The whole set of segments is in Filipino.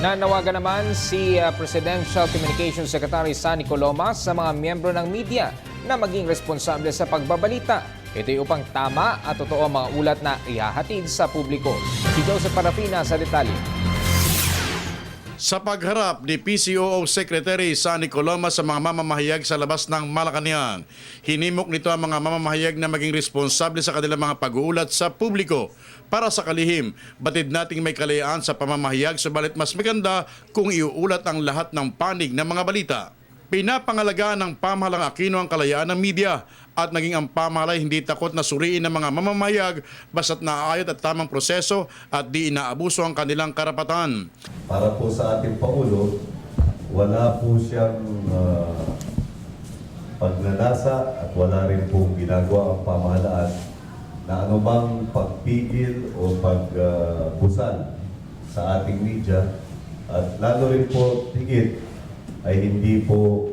Nanawagan naman si Presidential Communications Secretary Sunny Coloma sa mga miyembro ng media na maging responsable sa pagbabalita. Ito'y upang tama at totoo ang mga ulat na ihahatid sa publiko. Si Joseph Parafina sa detalye. Sa pagharap ni PCOO Secretary Sunny Coloma sa mga mamamahayag sa labas ng Malacanang, hinimok nito ang mga mamamahayag na maging responsable sa kanilang mga pag-uulat sa publiko. Para sa kalihim, batid nating may kalayaan sa pamamahayag, subalit mas maganda kung iuulat ang lahat ng panig ng mga balita. Pinapangalagaan ng pamahalang Aquino ang kalayaan ng media at naging ang pamahalaan hindi takot na suriin ng mga mamamahayag basta't naaayot at tamang proseso at di inaabuso ang kanilang karapatan. Para po sa ating Pangulo, wala po siyang pagnanasa at wala rin pong ginagawa ang pamahalaan na anumang pagpigil o pagbusal sa ating media at lalo rin po higit ay hindi po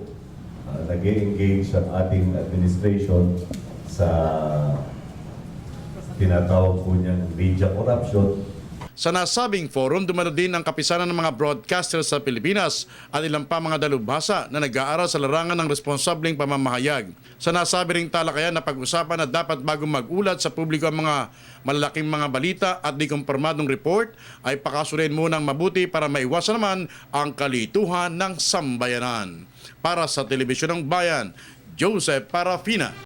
nag-engage ang ating administration sa tinatawag po niyang media corruption. Sa nasabing forum, dumalo din ang kapisanan ng mga broadcasters sa Pilipinas at ilang pa mga dalubhasa na nag-aaral sa larangan ng responsableng pamamahayag. Sa nasabi ring talakayan na pag-usapan na dapat bago mag-ulat sa publiko ang mga malalaking mga balita at di kumpirmadong report ay pakasurin munang mabuti para maiwasan naman ang kalituhan ng sambayanan. Para sa Telebisyon ng Bayan, Joseph Parafina.